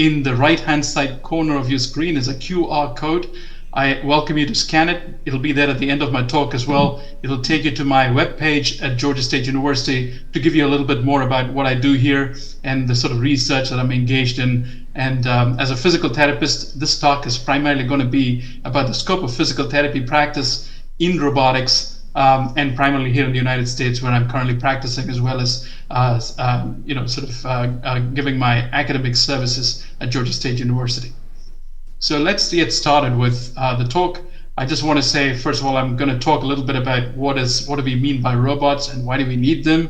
in the right-hand side corner of your screen is a QR code. I welcome you to scan it. It'll be there at the end of my talk as well. It'll take you to my webpage at Georgia State University to give you a little bit more about what I do here and the sort of research that I'm engaged in. And as a physical therapist, this talk is primarily going to be about the scope of physical therapy practice in robotics, and primarily here in the United States, where I'm currently practicing, as well as giving my academic services at Georgia State University. So let's get started with the talk. I just want to say, first of all, I'm going to talk a little bit about what do we mean by robots and why do we need them.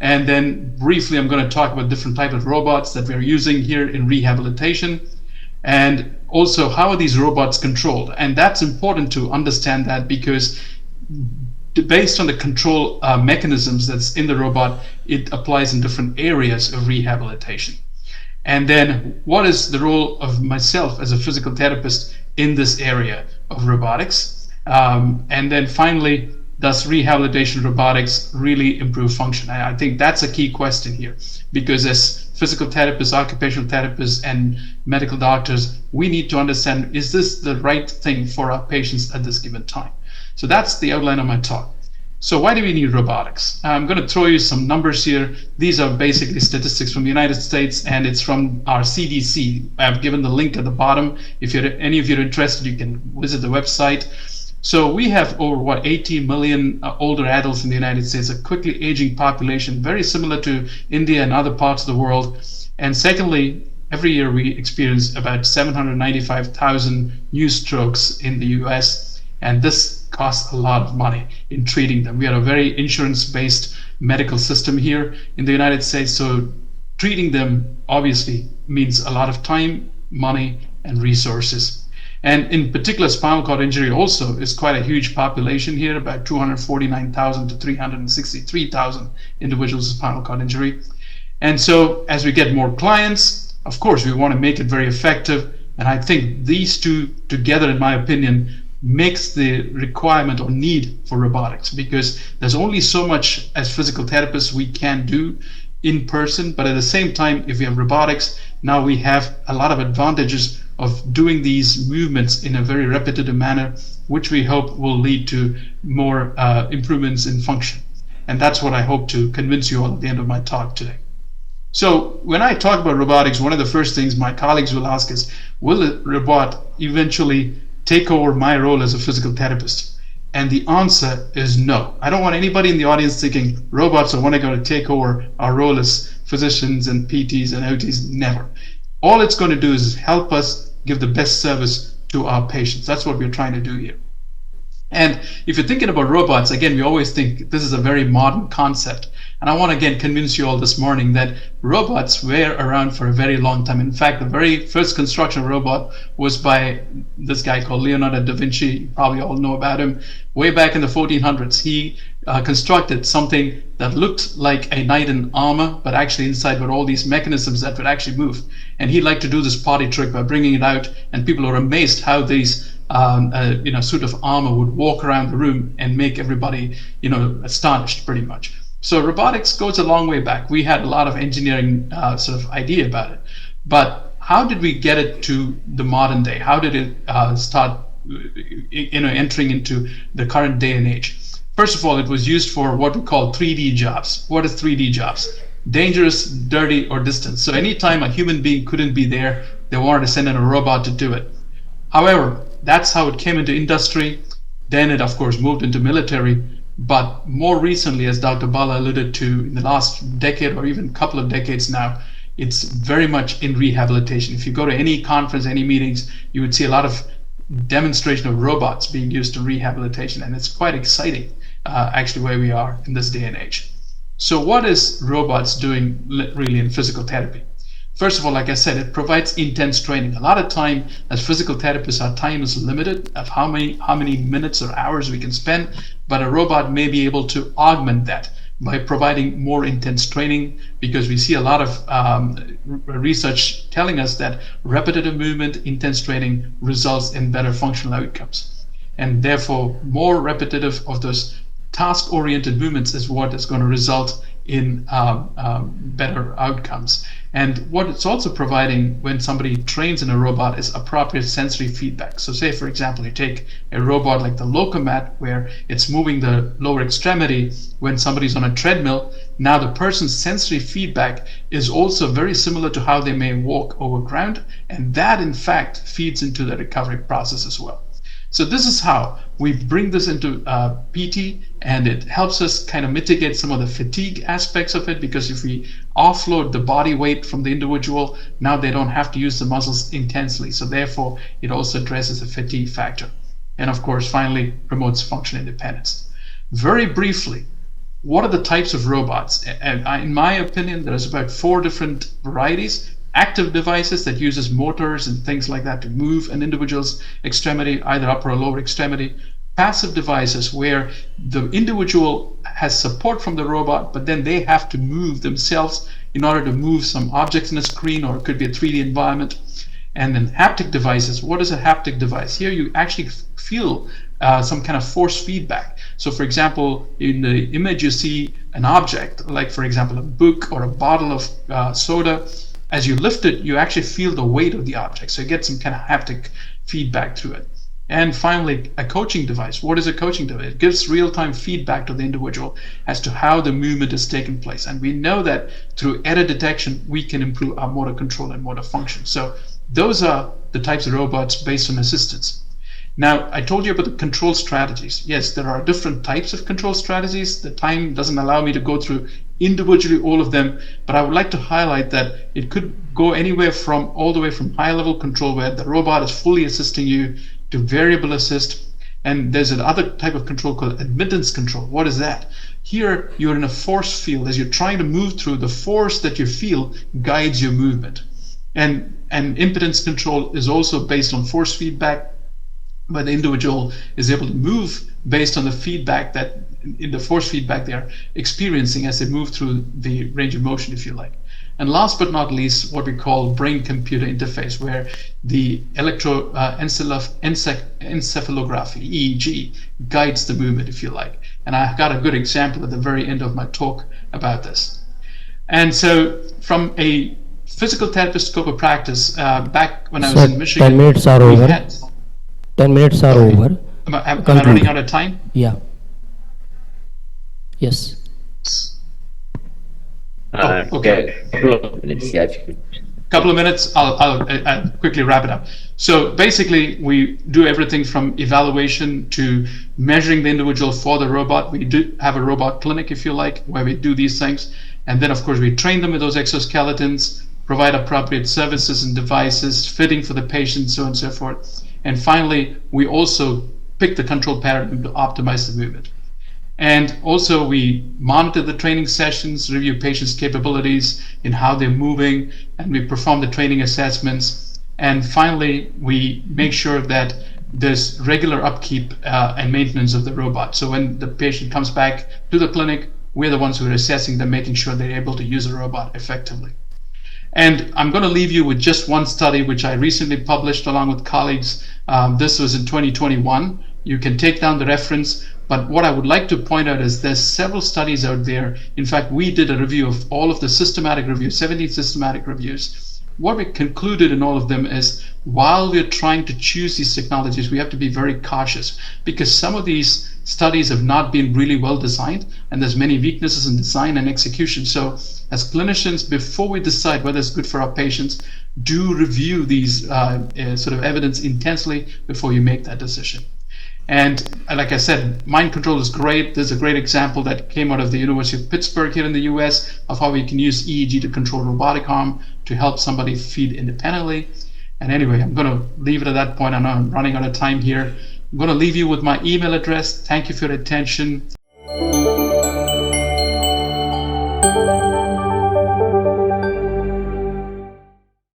And then briefly, I'm going to talk about different types of robots that we're using here in rehabilitation. And also, how are these robots controlled? And that's important to understand that, because based on the control mechanisms that's in the robot, it applies in different areas of rehabilitation. And then what is the role of myself as a physical therapist in this area of robotics? And then finally, does rehabilitation robotics really improve function? I think that's a key question here, because as physical therapists, occupational therapists, and medical doctors, we need to understand, is this the right thing for our patients at this given time? So that's the outline of my talk. So why do we need robotics? I'm going to throw you some numbers here. These are basically statistics from the United States, and it's from our CDC. I've given the link at the bottom. If any of you are interested, you can visit the website. So we have over 80 million older adults in the United States, a quickly aging population, very similar to India and other parts of the world. And secondly, every year we experience about 795,000 new strokes in the US, and this costs a lot of money in treating them. We are a very insurance-based medical system here in the United States, so treating them obviously means a lot of time, money, and resources. And in particular, spinal cord injury also is quite a huge population here, about 249,000 to 363,000 individuals with spinal cord injury. And so as we get more clients, of course, we want to make it very effective. And I think these two together, in my opinion, makes the requirement or need for robotics, because there's only so much as physical therapists we can do in person, but at the same time, if we have robotics, now we have a lot of advantages of doing these movements in a very repetitive manner, which we hope will lead to more improvements in function. And that's what I hope to convince you all at the end of my talk today. So when I talk about robotics, one of the first things my colleagues will ask is, will a robot eventually take over my role as a physical therapist? And the answer is no. I don't want anybody in the audience thinking robots are going to take over our role as physicians and PTs and OTs. Never. All it's going to do is help us give the best service to our patients. That's what we're trying to do here. And if you're thinking about robots, again, we always think this is a very modern concept. And I want to again convince you all this morning that robots were around for a very long time. In fact, the very first construction of a robot was by this guy called Leonardo da Vinci. You probably all know about him. Way back in the 1400s, he constructed something that looked like a knight in armor, but actually inside were all these mechanisms that would actually move. And he liked to do this party trick by bringing it out, and people were amazed how these suit of armor would walk around the room and make everybody astonished pretty much. So robotics goes a long way back. We had a lot of engineering sort of idea about it, but how did we get it to the modern day? How did it start entering into the current day and age? First of all, it was used for what we call 3D jobs. What is 3D jobs? Dangerous, dirty, or distant. So anytime a human being couldn't be there, they wanted to send in a robot to do it. However, that's how it came into industry. Then it, of course, moved into military. But more recently, as Dr. Bala alluded to, in the last decade or even couple of decades now, it's very much in rehabilitation. If you go to any conference, any meetings, you would see a lot of demonstration of robots being used in rehabilitation. And it's quite exciting, actually, where we are in this day and age. So what is robots doing really in physical therapy? First of all, like I said, it provides intense training. A lot of time as physical therapists, our time is limited of how many minutes or hours we can spend, but a robot may be able to augment that by providing more intense training, because we see a lot of research telling us that repetitive movement, intense training results in better functional outcomes. And therefore, more repetitive of those task-oriented movements is what is going to result in better outcomes. And what it's also providing when somebody trains in a robot is appropriate sensory feedback. So say, for example, you take a robot like the Locomat, where it's moving the lower extremity when somebody's on a treadmill. Now the person's sensory feedback is also very similar to how they may walk over ground, and that in fact feeds into the recovery process as well. So this is how we bring this into PT, and it helps us kind of mitigate some of the fatigue aspects of it, because if we offload the body weight from the individual, now they don't have to use the muscles intensely. So therefore, it also addresses the fatigue factor. And of course, finally, promotes functional independence. Very briefly, what are the types of robots? And in my opinion, there's about 4 different varieties. Active devices that uses motors and things like that to move an individual's extremity, either upper or lower extremity. Passive devices where the individual has support from the robot, but then they have to move themselves in order to move some objects in a screen, or it could be a 3D environment. And then haptic devices. What is a haptic device? Here you actually feel some kind of force feedback. So for example, in the image you see an object, like for example a book or a bottle of soda. As you lift it, you actually feel the weight of the object. So you get some kind of haptic feedback through it. And finally, a coaching device. What is a coaching device? It gives real-time feedback to the individual as to how the movement is taking place. And we know that through error detection, we can improve our motor control and motor function. So those are the types of robots based on assistance. Now, I told you about the control strategies. Yes, there are different types of control strategies. The time doesn't allow me to go through individually all of them, but I would like to highlight that it could go anywhere from all the way from high-level control, where the robot is fully assisting you, to variable assist. And there's another type of control called admittance control. What is that? Here, you're in a force field. As you're trying to move through, the force that you feel guides your movement. And impedance control is also based on force feedback, where the individual is able to move based on the feedback that in the force feedback they're experiencing as they move through the range of motion, if you like. And last but not least, what we call brain-computer interface, where the electroencephalography, EEG, guides the movement, if you like. And I got a good example at the very end of my talk about this. And so from a physical therapist scope of practice, back when I was in Michigan, 10 minutes are over. 10 minutes are over. Am I running out of time? Yeah. Yes. Okay. Couple of minutes, yeah. Couple of minutes, I'll quickly wrap it up. So basically, we do everything from evaluation to measuring the individual for the robot. We do have a robot clinic, if you like, where we do these things. And then, of course, we train them with those exoskeletons, provide appropriate services and devices, fitting for the patient, so on and so forth. And finally, we also pick the control paradigm to optimize the movement. And also we monitor the training sessions, review patients' capabilities in how they're moving, and we perform the training assessments. And finally, we make sure that there's regular upkeep and maintenance of the robot. So when the patient comes back to the clinic, we're the ones who are assessing them, making sure they're able to use the robot effectively. And I'm going to leave you with just one study which I recently published along with colleagues. This was in 2021. You can take down the reference, but what I would like to point out is there's several studies out there. In fact, we did a review of all of the systematic reviews, 17 systematic reviews. What we concluded in all of them is, while we're trying to choose these technologies, we have to be very cautious, because some of these studies have not been really well designed, and there's many weaknesses in design and execution. So as clinicians, before we decide whether it's good for our patients, do review these sort of evidence intensely before you make that decision. And like I said, mind control is great. There's a great example that came out of the University of Pittsburgh here in the US of how we can use EEG to control robotic arm to help somebody feed independently. And anyway, I'm going to leave it at that point. I know I'm running out of time here. I'm going to leave you with my email address. Thank you for your attention.